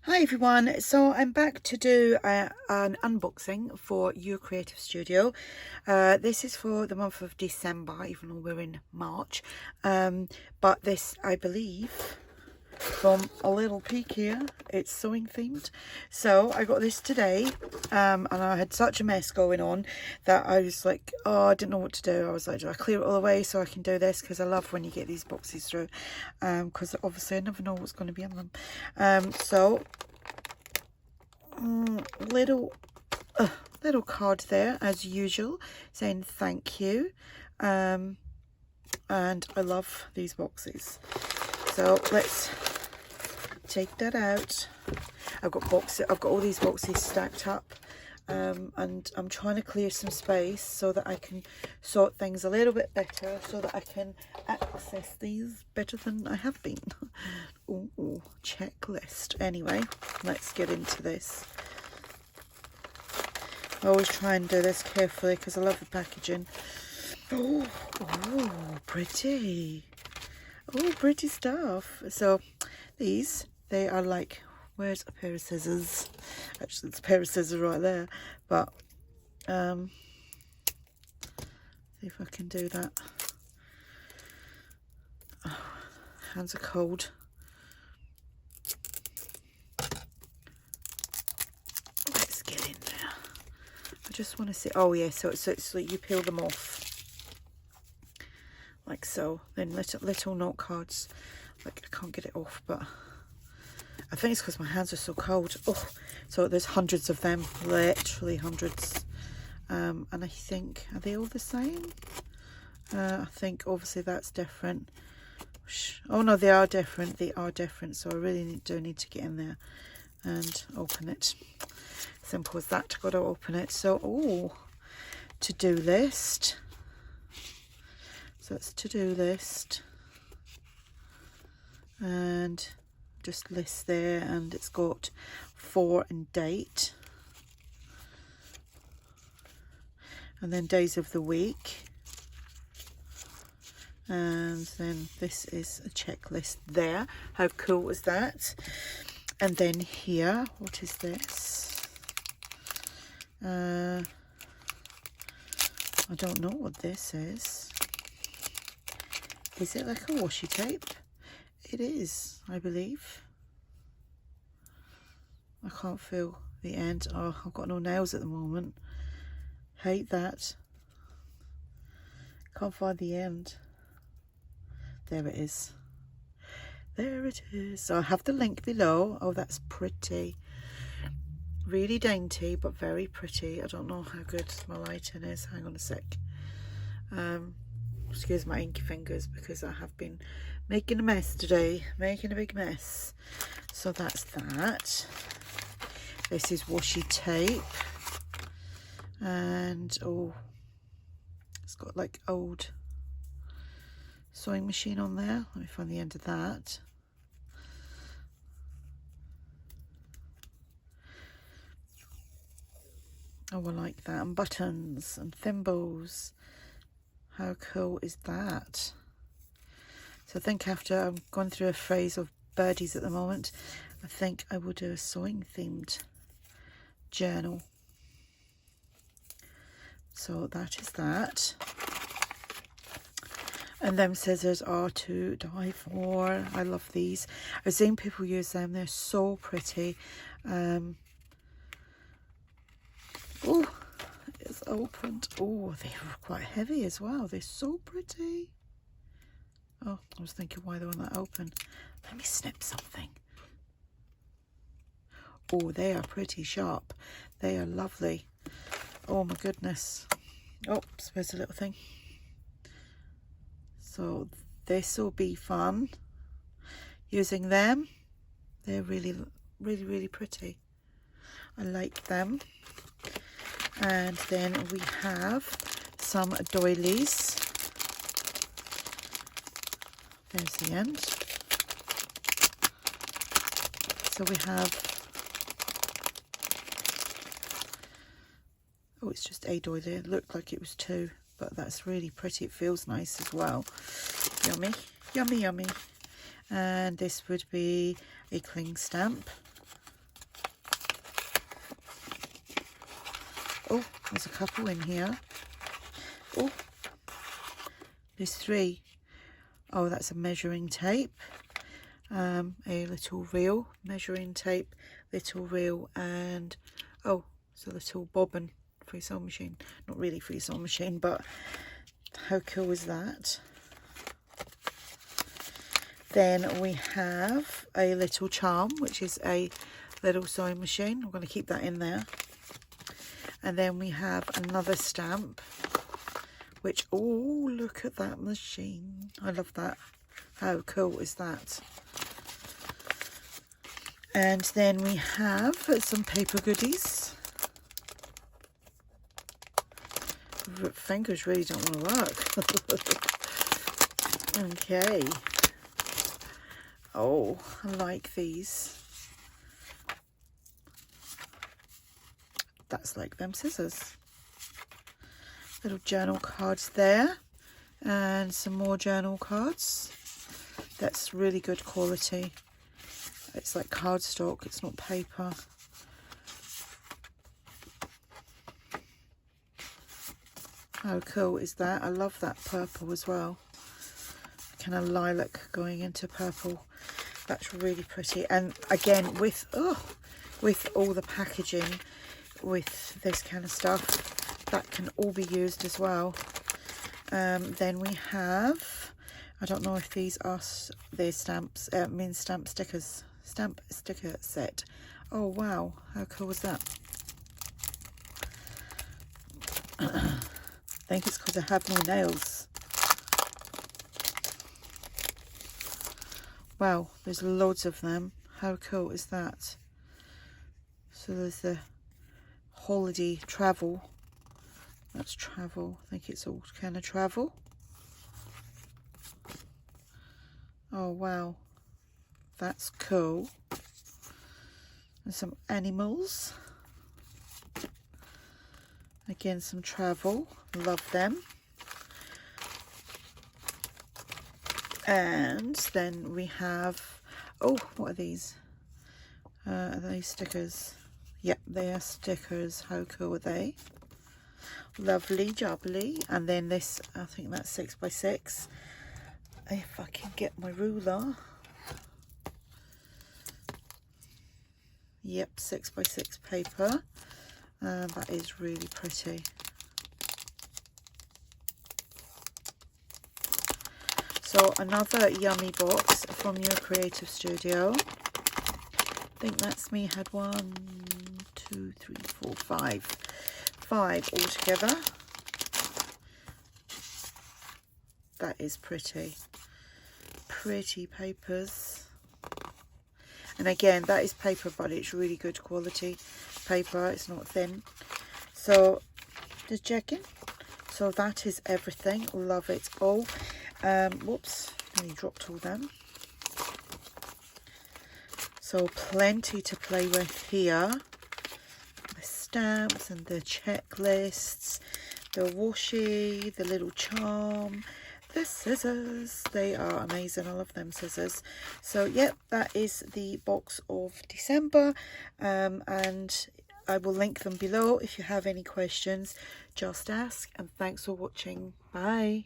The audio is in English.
Hi everyone, so I'm back to do an unboxing for Your Creative Studio. This is for the month of December, even though we're in March. But this, I believe, from a little peek here, it's sewing themed. So I got this today, and I had such a mess going on that I was like, oh, I didn't know what to do. I was like, do I clear it all away so I can do this? Because I love when you get these boxes through, because obviously I never know what's going to be in them. Little card there as usual saying thank you, and I love these boxes. So let's take that out. I've got all these boxes stacked up, and I'm trying to clear some space so that I can sort things a little bit better, so that I can access these better than I have been. Ooh, checklist. Anyway, let's get into this. I always try and do this carefully because I love the packaging. Oh, pretty. Oh, pretty stuff. So these, they are like, where's a pair of scissors? Actually, it's a pair of scissors right there. But see if I can do that. Oh, hands are cold. Let's get in there. I just want to see. Oh yeah, so it's like you peel them off like so. Then little note cards. Like I can't get it off, but I think it's because my hands are so cold. Oh, so there's hundreds of them, literally hundreds. And I think, are they all the same? I think obviously that's different. Oh no, they are different. They are different. So I really do need to get in there and open it. Simple as that. Got to open it. So, oh, to-do list. So it's to-do list. And just list there, and it's got 4 and date, and then days of the week, and then this is a checklist there. How cool was that? And then here, what is this? I don't know what this is. Is it like a washi tape? It is, I believe. I can't feel the end. Oh, I've got no nails at the moment. Hate that. Can't find the end. There it is. There it is. So I have the link below. Oh, that's pretty. Really dainty, but very pretty. I don't know how good my lighting is. Hang on a sec. Excuse my inky fingers because I have been making a mess today. Making a big mess. So that's that. This is washi tape. And oh, it's got like old sewing machine on there. Let me find the end of that. Oh, I like that. And buttons and thimbles. How cool is that? So I think after I'm going through a phase of birdies at the moment, I think I will do a sewing themed journal. So that is that. And them scissors are to die for. I love these. I've seen people use them. They're so pretty. Oh, it's opened. Oh, they are quite heavy as well. They're so pretty. Oh, I was thinking why they were not open. Let me snip something. Oh, they are pretty sharp. They are lovely. Oh my goodness. Oh, where's the little thing? So this will be fun using them. They're really, really, really pretty. I like them. And then we have some doilies. There's the end. So we have, oh, it's just a doily. It looked like it was 2, but that's really pretty. It feels nice as well. Yummy, yummy, yummy. And this would be a cling stamp. Oh, there's a couple in here. Oh, there's 3. Oh, that's a measuring tape. A little reel, measuring tape, little reel, and oh, it's a little bobbin free sewing machine. Not really free sewing machine, but how cool is that? Then we have a little charm, which is a little sewing machine. I'm going to keep that in there. And then we have another stamp, which, oh, look at that machine. I love that. How cool is that? And then we have some paper goodies. Fingers really don't want to work. Okay. Oh, I like these. That's like them scissors. Little journal cards there. And some more journal cards. That's really good quality. It's like cardstock, it's not paper. How cool is that? I love that purple as well. Kind of lilac going into purple. That's really pretty. And again, with all the packaging, with this kind of stuff, that can all be used as well. Then we have, I don't know if these are their stamps, mean stamp stickers. Stamp sticker set. Oh wow, how cool was that? I think it's because I have no nails. Wow, there's loads of them. How cool is that? So there's the holiday travel. That's travel. I think it's all kind of travel. Oh wow, that's cool. And some animals. Again, some travel. Love them. And then we have, oh, what are these? Are they stickers? Yep, they are stickers. How cool are they? Lovely jubbly. And then this, I think that's 6x6. If I can get my ruler. Yep, 6x6 paper. That is really pretty. So another yummy box from your creative studio. I think that's me, had 1, 2, 3, 4, 5. 5 altogether. That is pretty. Pretty papers. And again, that is paper, but it's really good quality paper. It's not thin. So just checking. So that is everything. Love it all. Whoops, nearly dropped all them. So plenty to play with here. The stamps and the checklists, the washi, the little charm, the scissors. They are amazing. I love them scissors. So yep, that is the box of December, and I will link them below. If you have any questions, just ask. And thanks for watching. Bye.